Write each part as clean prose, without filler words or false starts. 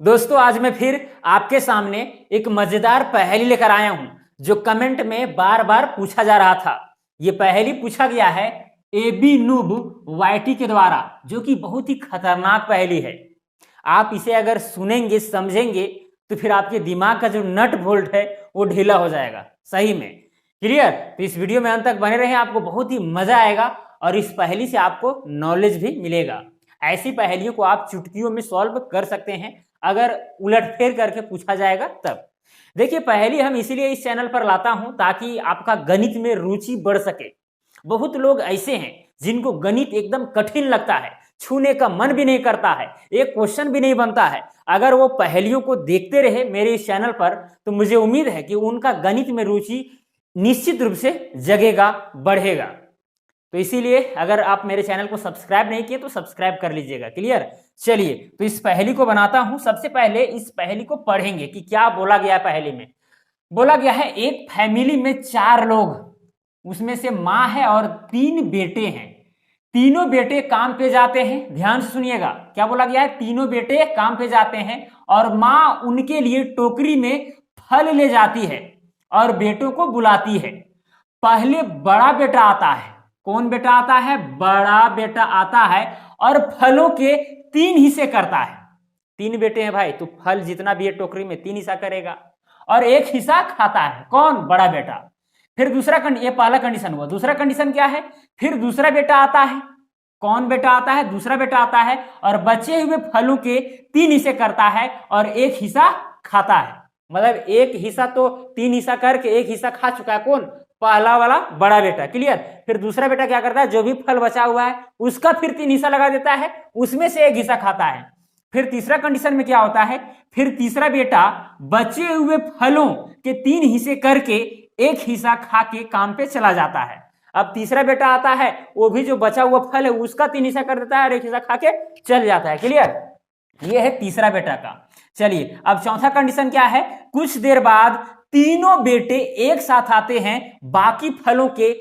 दोस्तों आज मैं फिर आपके सामने एक मजेदार पहेली लेकर आया हूं जो कमेंट में बार बार पूछा जा रहा था। ये पहेली पूछा गया है एबी नूब वाईटी के द्वारा, जो कि बहुत ही खतरनाक पहेली है। आप इसे अगर सुनेंगे समझेंगे तो फिर आपके दिमाग का जो नट बोल्ट है वो ढीला हो जाएगा सही में। क्लियर? तो इस वीडियो में अंत तक बने रहें, आपको बहुत ही मजा आएगा और इस पहेली से आपको नॉलेज भी मिलेगा। ऐसी पहेलियों को आप चुटकियों में सॉल्व कर सकते हैं अगर उलटफेर करके पूछा जाएगा तब। देखिए पहेली हम इसीलिए इस चैनल पर लाता हूं ताकि आपका गणित में रुचि बढ़ सके। बहुत लोग ऐसे हैं जिनको गणित एकदम कठिन लगता है, छूने का मन भी नहीं करता है, एक क्वेश्चन भी नहीं बनता है। अगर वो पहेलियों को देखते रहे मेरे इस चैनल पर तो मुझे उम्मीद है कि उनका गणित में रुचि निश्चित रूप से जगेगा, बढ़ेगा। तो इसीलिए अगर आप मेरे चैनल को सब्सक्राइब नहीं किए तो सब्सक्राइब कर लीजिएगा। क्लियर? चलिए तो इस पहेली को बनाता हूं। सबसे पहले इस पहेली को पढ़ेंगे कि क्या बोला गया है। पहेली में बोला गया है एक फैमिली में 4 लोग, उसमें से माँ है और 3 बेटे हैं। तीनों बेटे काम पे जाते हैं। ध्यान से सुनिएगा क्या बोला गया है। तीनों बेटे काम पे जाते हैं और माँ उनके लिए टोकरी में फल ले जाती है और बेटों को बुलाती है। पहले बड़ा बेटा आता है। कौन बेटा आता है? बड़ा बेटा आता है और फलों के 3 हिस्से करता है। 3 बेटे हैं भाई, तो फल जितना भी है टोकरी में 3 हिस्सा करेगा और 1 हिस्सा खाता है। कौन? बड़ा बेटा। फिर दूसरा ये पहला कंडीशन हुआ। दूसरा कंडीशन क्या है? फिर दूसरा बेटा आता है। कौन बेटा आता है? दूसरा बेटा आता है और बचे हुए फलों के 3 हिस्से करता है और 1 हिस्सा खाता है। मतलब 1 हिस्सा तो 3 हिस्सा करके 1 हिस्सा खा चुका है। कौन? पहला वाला बड़ा बेटा। क्लियर? फिर दूसरा बेटा क्या करता है? जो भी फल बचा हुआ है उसका फिर 3 हिस्सा लगा देता है, उसमें से 1 हिस्सा खाता है। फिर तीसरा कंडीशन में क्या होता है? फिर तीसरा बेटा बचे हुए फलों के 3 हिस्से करके 1 हिस्सा खा के काम पे चला जाता है। अब तीसरा बेटा आता है, वो भी जो बचा हुआ फल है उसका 3 हिस्सा कर देता है और 1 हिस्सा खा के चल जाता है। क्लियर? ये है तीसरा बेटा का। चलिए अब चौथा कंडीशन क्या है? कुछ देर बाद तीनों बेटे एक साथ आते हैं, बाकी फलों के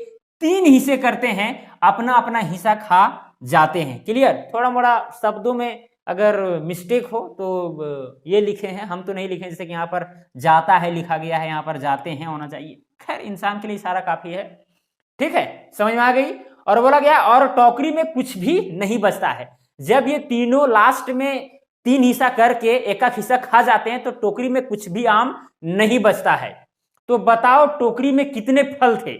3 हिस्से करते हैं, अपना अपना हिस्सा खा जाते हैं। क्लियर? थोड़ा मोड़ा शब्दों में अगर मिस्टेक हो तो ये लिखे हैं, हम तो नहीं लिखे। जैसे कि यहाँ पर जाता है लिखा गया है, यहाँ पर जाते हैं होना चाहिए। खैर इंसान के लिए इशारा काफी है। ठीक है, समझ में आ गई। और बोला गया और टोकरी में कुछ भी नहीं बचता है। जब ये तीनों लास्ट में 3 हिस्सा करके 1 हिस्सा खा जाते हैं तो टोकरी में कुछ भी आम नहीं बचता है। तो बताओ टोकरी में कितने फल थे?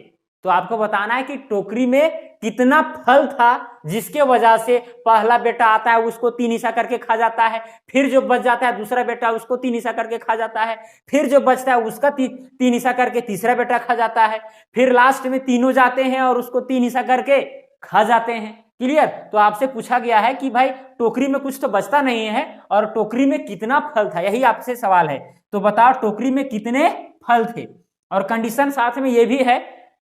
तो आपको बताना है कि टोकरी में कितना फल था जिसके वजह से पहला बेटा आता है उसको 3 हिस्सा करके खा जाता है, फिर जो बच जाता है दूसरा बेटा उसको 3 हिस्सा करके खा जाता है, फिर जो बचता है उसका 3 हिस्सा करके तीसरा बेटा खा जाता है, फिर लास्ट में तीनों जाते हैं और उसको 3 हिस्सा करके खा जाते हैं। क्लियर? तो आपसे पूछा गया है कि भाई टोकरी में कुछ तो बचता नहीं है और टोकरी में कितना फल था, यही आपसे सवाल है। तो बताओ टोकरी में कितने फल थे। और कंडीशन साथ में ये भी है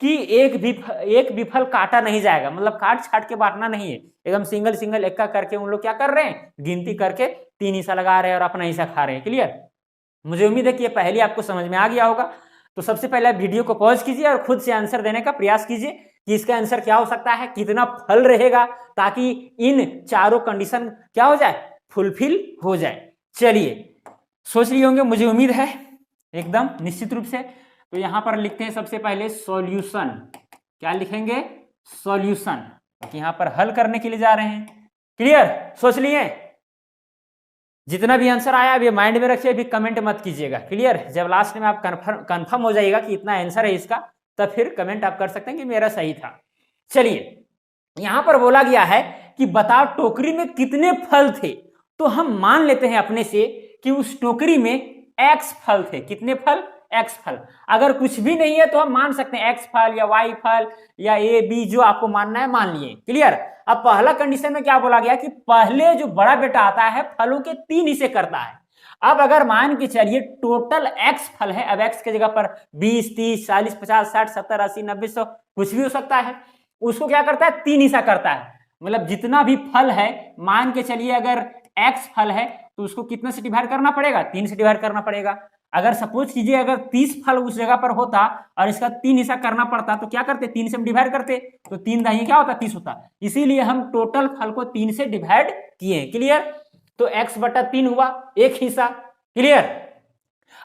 कि एक भी फल काटा नहीं जाएगा, मतलब काट छाट के बांटना नहीं है, एकदम सिंगल सिंगल एक करके उन लोग क्या कर रहे हैं, गिनती करके 3 हिस्सा लगा रहे हैं और अपना हिस्सा खा रहे हैं। क्लियर? मुझे उम्मीद है कि ये पहले आपको समझ में आ गया होगा। तो सबसे पहले वीडियो को पॉज कीजिए और खुद से आंसर देने का प्रयास कीजिए कि इसका आंसर क्या हो सकता है, कितना फल रहेगा, ताकि इन चारों कंडीशन क्या हो जाए, फुलफिल हो जाए। चलिए सोच लिए होंगे, मुझे उम्मीद है एकदम निश्चित रूप से। तो यहां पर लिखते हैं सबसे पहले सॉल्यूशन। क्या लिखेंगे? सॉल्यूशन। यहां पर हल करने के लिए जा रहे हैं। क्लियर? सोच लिए? जितना भी आंसर आया अभी माइंड में रखिए, अभी कमेंट मत कीजिएगा। क्लियर? जब लास्ट में आप कंफर्म हो जाएगा कि इतना आंसर है इसका, तब फिर कमेंट आप कर सकते हैं कि मेरा सही था। चलिए यहां पर बोला गया है कि बताओ टोकरी में कितने फल थे। तो हम मान लेते हैं अपने से कि उस टोकरी में x फल थे। कितने फल? x फल। अगर कुछ भी नहीं है तो हम मान सकते हैं x फल या y फल या a b, जो आपको मानना है मान लिए। क्लियर? अब पहला कंडीशन में क्या बोला गया कि पहले जो बड़ा बेटा आता है फलों के 3 हिस्से करता है। अब अगर मान के चलिए टोटल x फल है, अब x की जगह पर 20 30 40 50 60 70 80 90 100 कुछ भी हो सकता है, उसको क्या करता है, 3 हिस्सा करता है। मतलब जितना भी फल है, मान के चलिए अगर x फल है तो उसको कितने से डिवाइड करना पड़ेगा? 3 से डिवाइड करना पड़ेगा। अगर सपोज कीजिए अगर 30 फल उस जगह पर होता और इसका 3 हिस्सा करना पड़ता तो क्या करते? 3 से हम डिवाइड करते, तो 3 दाहिने क्या होता? 30 होता। इसीलिए हम टोटल फल को 3 से डिवाइड किए। क्लियर? तो x/3 हुआ एक हिस्सा। क्लियर।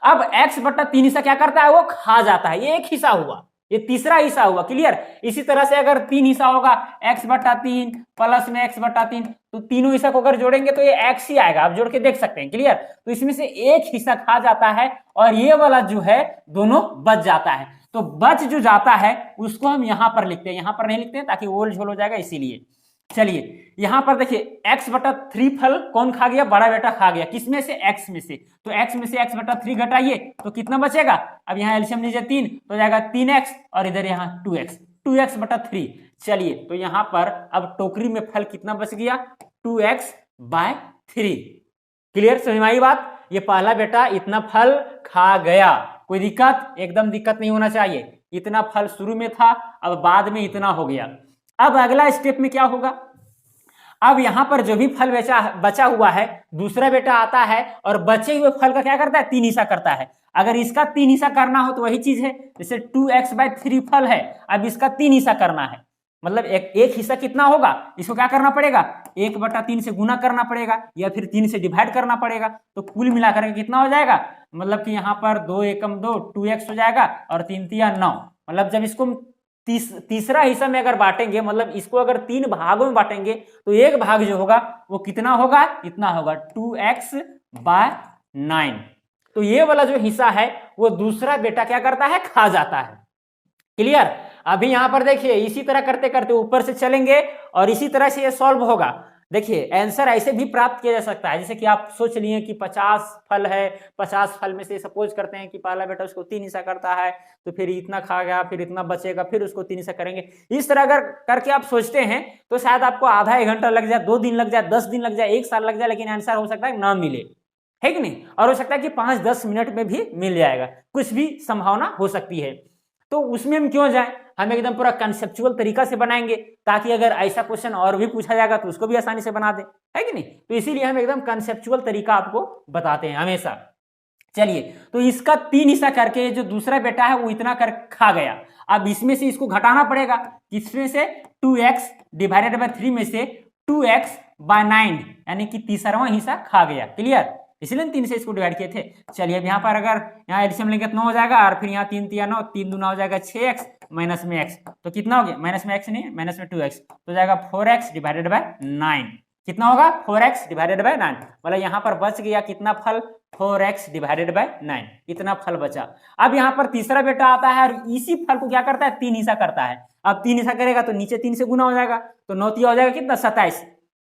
अब x/3 हिस्सा क्या करता है, वो खा जाता है, ये एक हिस्सा हुआ, ये तीसरा हिस्सा हुआ। क्लियर। इसी तरह से अगर 3 हिस्सा होगा, x/3 प्लस में x/3, तो तीनों हिस्सा को अगर जोड़ेंगे तो ये x ही आएगा, आप जोड़ के देख सकते हैं। क्लियर। तो इसमें से एक हिस्सा खा जाता है और ये वाला जो है दोनों बच जाता है। तो बच जो जाता है उसको हम यहां पर लिखते हैं, यहां पर नहीं लिखते हैं ताकि ओल झोल हो जाएगा, इसीलिए। चलिए यहां पर देखिए x/3 फल कौन खा गया, बड़ा बेटा खा गया, किसमें से, x में से। तो x में से x/3 घटाइए तो कितना बचेगा, अब यहाँ एल्शियम लीजिए 3 तो जाएगा 3x और इधर यहाँ 2x/3। चलिए तो यहां पर अब टोकरी में फल कितना बच गया, 2x/3। क्लियर, समझ में आई बात। ये पहला बेटा इतना फल खा गया, कोई दिक्कत, एकदम दिक्कत नहीं होना चाहिए। इतना फल शुरू में था, अब बाद में इतना हो गया। अब अगला स्टेप में क्या होगा, अब यहां पर जो भी फल बचा हुआ है, दूसरा बेटा आता है और बचे हुए फल का क्या करता है, 3 हिस्सा करता है। अगर इसका 3 हिस्सा करना हो तो वही चीज है, जैसे 2x/3 फल है, अब इसका 3 हिस्सा करना है, मतलब एक हिस्सा कितना होगा, इसको क्या करना पड़ेगा, 1/3 से गुना करना पड़ेगा या फिर 3 से डिवाइड करना पड़ेगा। तो कुल मिलाकर के कितना हो जाएगा, मतलब कि यहाँ पर 2 एकम 2 2x हो जाएगा और 3 तिया 9। मतलब जब इसको तीसरा हिस्सा में अगर बांटेंगे, मतलब इसको अगर 3 भागों में बांटेंगे तो एक भाग जो होगा वो कितना होगा, इतना होगा 2x/9। तो ये वाला जो हिस्सा है वो दूसरा बेटा क्या करता है, खा जाता है। क्लियर। अभी यहां पर देखिए इसी तरह करते करते ऊपर से चलेंगे और इसी तरह से ये सॉल्व होगा। देखिए आंसर ऐसे भी प्राप्त किया जा सकता है, जैसे कि आप सोच लिए कि 50 फल है, 50 फल में से सपोज करते हैं कि पहला बेटा उसको 3 हिस्सा करता है, तो फिर इतना खा गया, फिर इतना बचेगा, फिर उसको 3 हिस्सा करेंगे। इस तरह अगर करके आप सोचते हैं तो शायद आपको आधा 1 घंटा लग जाए, 2 दिन लग जाए, 10 दिन लग जाए, 1 साल लग जाए, लेकिन आंसर हो सकता है ना मिले, है कि नहीं। और हो सकता है कि 5-10 मिनट में भी मिल जाएगा, कुछ भी संभावना हो सकती है। तो उसमें हम क्यों जाएं, हम एकदम पूरा कंसेप्चुअल तरीका से बनाएंगे ताकि अगर ऐसा क्वेश्चन और भी पूछा जाएगा तो उसको भी आसानी से बना दे, है कि नहीं। तो इसीलिए हम एकदम कंसेप्चुअल तरीका आपको बताते हैं हमेशा। चलिए तो इसका 3 हिस्सा करके जो दूसरा बेटा है वो इतना कर खा गया। अब इसमें से इसको घटाना पड़ेगा, किसमें से, 2x/3 में से 2x/9 यानी कि तीसरा हिस्सा खा गया। क्लियर, इसलिए 3 से इसको डिवाइड किए थे। चलिए अब यहाँ पर अगर यहाँ एल्शियम लेंगे तो 9 हो जाएगा और फिर यहाँ 3 तिया 9, 3 दूना हो जाएगा 6x माइनस में x, तो कितना हो गया, माइनस में x नहीं, माइनस में 2x, तो जाएगा 4x/9। कितना होगा, 4x/9। मतलब यहाँ पर बच गया कितना फल, 4x/9, इतना फल बचा। अब यहाँ पर तीसरा बेटा आता है और इसी फल को क्या करता है, 3 हिस्सा करता है। अब 3 हिस्सा करेगा तो नीचे 3 से गुना हो जाएगा, तो 9 तिया हो जाएगा कितना, 27।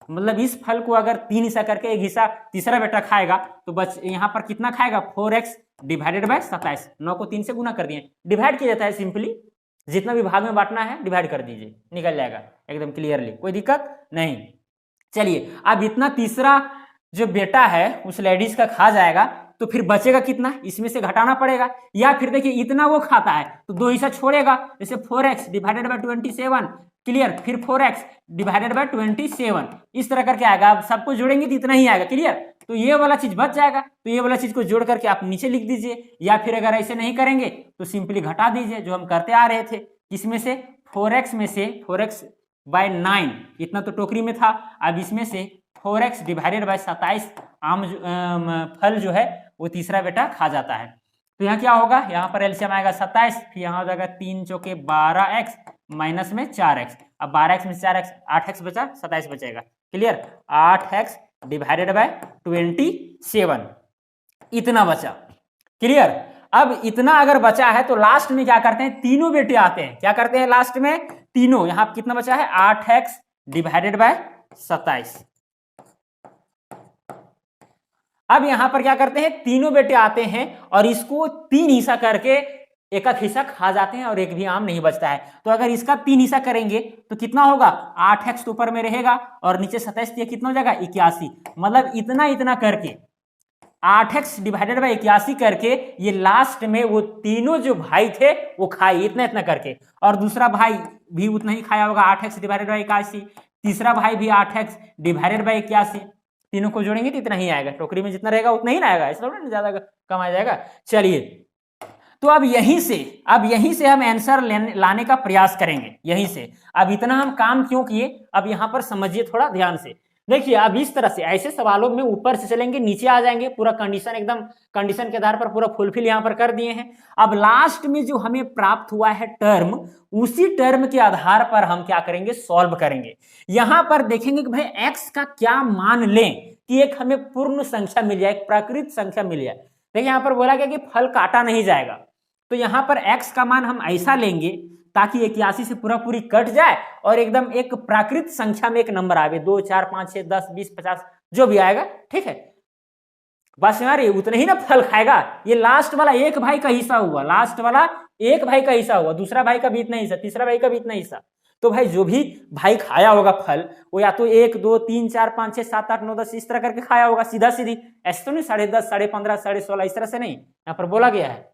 मतलब इस फल को अगर 3 हिस्सा करके एक हिस्सा तीसरा बेटा खाएगा तो बच यहाँ पर कितना खाएगा, 4x/27। 9 को 3 से गुना कर दिए, डिवाइड किया जाता है सिंपली, जितना भी भाग में बांटना है डिवाइड कर दीजिए, निकल जाएगा एकदम क्लियरली, कोई दिक्कत नहीं। चलिए अब इतना तीसरा जो बेटा है उस लेडीज का खा जाएगा, तो फिर बचेगा कितना, इसमें से घटाना पड़ेगा। या फिर देखिए इतना वो खाता है तो 2 हिस्सा छोड़ेगा, जैसे 4x/27। क्लियर, फिर 4x/27, इस तरह करके आएगा। अब सबको जोड़ेंगे तो इतना ही आएगा। क्लियर, तो ये वाला चीज बच जाएगा, तो ये वाला चीज को जोड़ करके आप नीचे लिख दीजिए, या फिर अगर ऐसे नहीं करेंगे तो सिंपली घटा दीजिए, जो हम करते आ रहे थे। किसमें से, 4x में से 4x/9, इतना तो टोकरी में था। अब इसमें से 4x/27 आम फल जो है वो तीसरा बेटा खा जाता है। तो यहाँ क्या होगा, यहाँ पर एलसीएम आएगा 27, फिर यहाँ हो जाएगा 3 चौके 12x माइनस में 4x। अब 12x में 4x, 8x बचा, 27 बचेगा। क्लियर, 8x/27 इतना बचा। क्लियर, अब इतना अगर बचा है तो लास्ट में क्या करते हैं, तीनों बेटे आते हैं। क्या करते हैं लास्ट में, तीनों, यहाँ कितना बचा है, 8x/27। अब यहां पर क्या करते हैं, तीनों बेटे आते हैं और इसको 3 हिस्सा करके एक एक हिस्सा खा जाते हैं और एक भी आम नहीं बचता है। तो अगर इसका 3 हिस्सा करेंगे तो कितना होगा, 8x तो ऊपर में रहेगा और नीचे 27 दिया, कितना हो जाएगा 81। मतलब इतना इतना करके 8x/81 करके ये लास्ट में वो तीनों जो भाई थे वो खाए, इतना इतना करके। और दूसरा भाई भी उतना ही खाया होगा, 8x/81। तीसरा भाई भी 8x/81। तीनों को जोड़ेंगे तो इतना ही आएगा, टोकरी में जितना रहेगा उतना ही ना आएगा, इसलिए ज्यादा कम आ जाएगा। चलिए तो अब यहीं से हम आंसर लाने का प्रयास करेंगे, यहीं से। अब इतना हम काम क्यों किए, अब यहां पर समझिए थोड़ा ध्यान से। देखिए अब इस तरह से ऐसे सवालों में ऊपर से चलेंगे नीचे आ जाएंगे, पूरा कंडीशन एकदम कंडीशन के आधार पर पूरा फुलफिल यहां पर कर दिए हैं। अब लास्ट में जो हमें प्राप्त हुआ है टर्म, उसी टर्म के आधार पर हम क्या करेंगे, सॉल्व करेंगे। यहां पर देखेंगे कि भाई एक्स का क्या मान लें कि एक हमें पूर्ण संख्या मिल जाए, एक प्राकृत संख्या मिल जाए। देखिए यहां पर बोला गया कि फल काटा नहीं जाएगा, तो यहां पर एक्स का मान हम ऐसा लेंगे ताकि 81 से पूरा पूरी कट जाए और एकदम एक प्राकृत संख्या में एक नंबर आवे, 2 4 5 6 10 20 50 जो भी आएगा, ठीक है। बस यार उतने ही ना फल खाएगा। ये लास्ट वाला एक भाई का हिस्सा हुआ, लास्ट वाला एक भाई का हिस्सा हुआ, दूसरा भाई का भी इतना हिस्सा, तीसरा भाई का भी इतना हिस्सा। तो भाई जो भी भाई खाया होगा फल, वो या तो 1 2 3 4 5 6 7 8 9 10 इस तरह करके खाया होगा, सीधा सीधी, ऐसे तो नहीं 10.5 15.5 16.5 इस तरह से नहीं, यहाँ पर बोला गया है।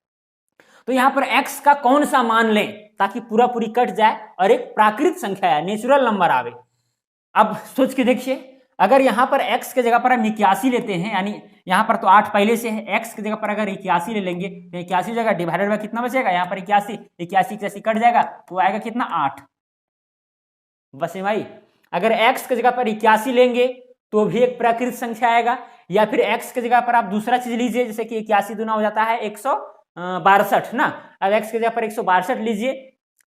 तो यहां पर x का कौन सा मान लें ताकि पूरा पूरी कट जाए और एक प्राकृत संख्या है, नेचुरल नंबर आवे। अब सोच के देखिए, अगर यहां पर x के जगह पर हम 81 लेते हैं, यानी यहां पर तो 8 पहले से है, x की जगह पर अगर 81 ले लेंगे तो 81 जगह डिवाइडेड बाय कितना बचेगा, यहां पर 81 कट जाएगा तो आएगा कितना, 8। बस भाई अगर x की जगह पर 81 लेंगे तो भी एक प्राकृत संख्या आएगा, या फिर x की जगह पर आप दूसरा चीज लीजिए, जैसे कि 81 दूना हो जाता है 162 ना। अब x की जगह पर 162 लीजिए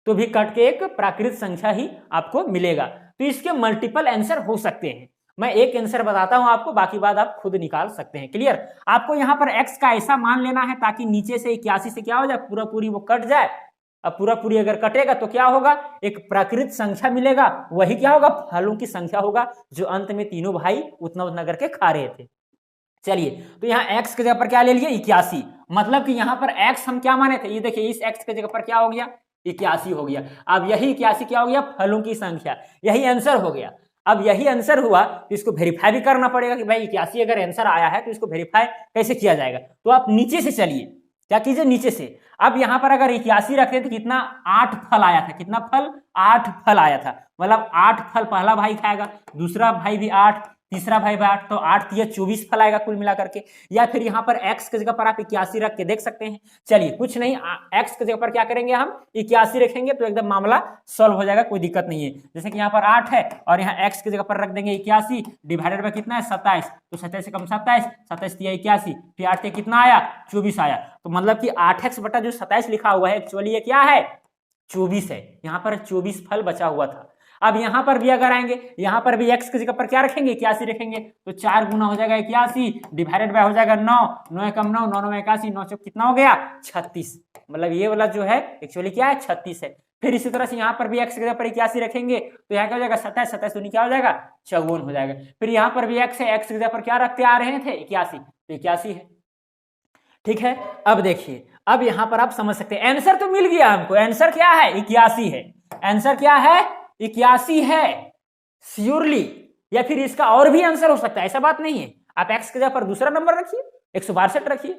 तो भी कट के एक प्राकृत संख्या ही आपको मिलेगा। तो इसके मल्टीपल आंसर हो सकते हैं, मैं एक आंसर बताता हूं आपको, बाकी बात आप खुद निकाल सकते हैं। क्लियर? आपको यहां पर x का ऐसा मान लेना है ताकि नीचे से 81 से क्या हो जाए, पूरा पूरी वो कट जाए। अब पूरा पूरी अगर कटेगा तो क्या होगा, एक प्राकृत संख्या मिलेगा, वही क्या होगा, फलों की संख्या होगा, जो अंत में तीनों भाई उतना उतना करके खा रहे थे। चलिए, तो यहाँ x की जगह पर क्या ले लिए, 81, मतलब कि यहाँ पर x हम क्या माने थे, ये देखिए इस x की जगह पर क्या हो गया, 81 हो गया। अब यही 81 क्या हो गया, फलों की संख्या, यही आंसर हो गया। अब यही आंसर हुआ तो इसको वेरीफाई भी करना पड़ेगा कि भाई 81 अगर आंसर आया है तो इसको वेरीफाई कैसे किया जाएगा। तो आप नीचे से चलिए, क्या कीजिए, नीचे से। अब यहाँ पर अगर 81 रखते तो कितना, 8 फल आया था, कितना फल, 8 फल आया था, मतलब 8 फल पहला भाई खाएगा, दूसरा भाई भी 8, तीसरा भाई भी 8, तो 8 तिया 24 फल आएगा कुल मिलाकर के। या फिर यहाँ पर x की जगह पर आप 81 रख के देख सकते हैं। चलिए कुछ नहीं, x की जगह पर क्या करेंगे, हम 81 रखेंगे तो एकदम मामला सॉल्व हो जाएगा, कोई दिक्कत नहीं है। जैसे कि यहाँ पर 8 है और यहाँ x की जगह पर रख देंगे 81, डिवाइडेड बाय कितना है, 27, तो 27 से कम 27, 27 तिया 81, फिर 8 तिया कितना आया, 24 आया। तो मतलब कि 8x बटा जो 27 लिखा हुआ है एक्चुअली ये क्या है, 24 है। यहाँ पर 24 फल बचा हुआ था। अब यहां पर भी अगर आएंगे, यहां पर भी x की जगह पर क्या रखेंगे, 81 रखेंगे, तो 4 गुना हो जाएगा 81, डिवाइडेड बाय हो जाएगा 9, 9 कम 9, 9 81, 9 चौक कितना हो गया, 36। मतलब ये वाला जो है एक्चुअली क्या है, 36 है। फिर इसी तरह से यहाँ पर भी x की जगह पर 81 रखेंगे तो यहाँ क्या हो जाएगा, 27, 27 दूनी क्या हो जाएगा, 54 हो जाएगा। फिर यहाँ पर भी x है, x की जगह पर क्या रखते आ रहे थे, 81, तो 81 है। ठीक है, अब देखिए, अब यहां पर आप समझ सकते हैं, आंसर तो मिल गया हमको, आंसर क्या है, 81 है। आंसर क्या है, 81 है श्योरली, या फिर इसका और भी आंसर हो सकता है, ऐसा बात नहीं है। आप x की जगह पर दूसरा नंबर रखिए, 162 रखिए।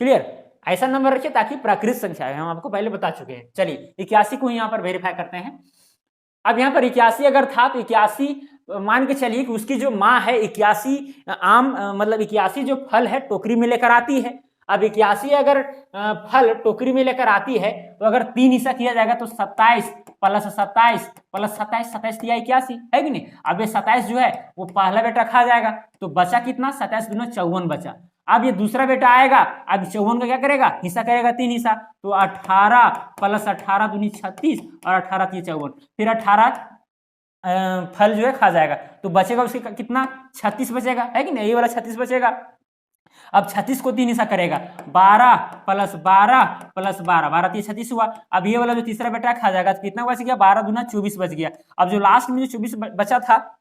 क्लियर? ऐसा नंबर रखिए ताकि प्राकृत संख्या है, हम आपको पहले बता चुके हैं। चलिए 81 को यहाँ पर वेरीफाई करते हैं। अब यहाँ पर 81 अगर था तो 81 मान के चलिए कि उसकी जो माँ है 81 आम मतलब 81 जो फल है टोकरी में लेकर आती है। अब 81 अगर फल टोकरी में लेकर आती है तो अगर 3 हिस्सा किया जाएगा तो 27 प्लस 27 प्लस 27, 27 तिया 81 है कि नहीं। अब ये 27 जो है वो पहला बेटा खा जाएगा तो बचा कितना, 27 दूना 54 बचा। अब ये दूसरा बेटा आएगा, अब 54 का क्या करेगा, हिस्सा करेगा 3 हिस्सा, तो 18 प्लस 18 दूनी 36 और 18 तिया 54, फिर 18 फल जो है खा जाएगा तो बचेगा उसके कितना, 36 बचेगा, है कि नहीं, ये वाला 36 बचेगा। अब 36 को 3 हिस्सा करेगा, 12 प्लस 12 प्लस 12, 12 तिया 36 हुआ। अब ये वाला जो तीसरा बेटा खा जाएगा तो कितना बच गया, 12 दूना 24 बच गया। अब जो लास्ट में जो 24 बचा था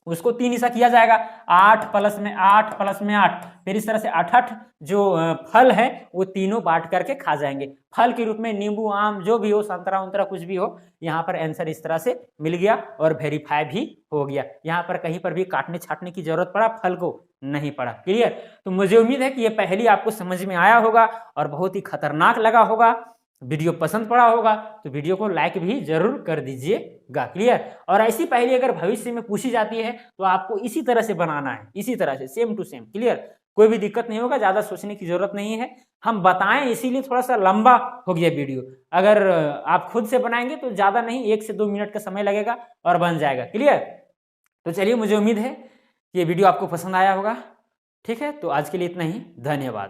उसको 3 हिस्सा किया जाएगा, 8 प्लस में 8 प्लस में 8, फिर इस तरह से 8 जो फल है वो तीनों बांट करके खा जाएंगे। फल के रूप में नींबू, आम जो भी हो, संतरा उंतरा कुछ भी हो, यहाँ पर आंसर इस तरह से मिल गया और वेरीफाई भी हो गया। यहाँ पर कहीं पर भी काटने छाटने की जरूरत पड़ा, फल को नहीं पड़ा। क्लियर? तो मुझे उम्मीद है कि ये पहली आपको समझ में आया होगा और बहुत ही खतरनाक लगा होगा। वीडियो पसंद पड़ा होगा तो वीडियो को लाइक भी जरूर कर दीजिएगा। क्लियर? और ऐसी पहली अगर भविष्य में पूछी जाती है तो आपको इसी तरह से बनाना है, इसी तरह से सेम टू सेम। क्लियर? कोई भी दिक्कत नहीं होगा, ज्यादा सोचने की जरूरत नहीं है। हम बताएं इसीलिए थोड़ा सा लंबा हो गया वीडियो। अगर आप खुद से बनाएंगे तो ज्यादा नहीं, 1 से 2 मिनट का समय लगेगा और बन जाएगा। क्लियर? तो चलिए, मुझे उम्मीद है ये वीडियो आपको पसंद आया होगा। ठीक है, तो आज के लिए इतना ही, धन्यवाद।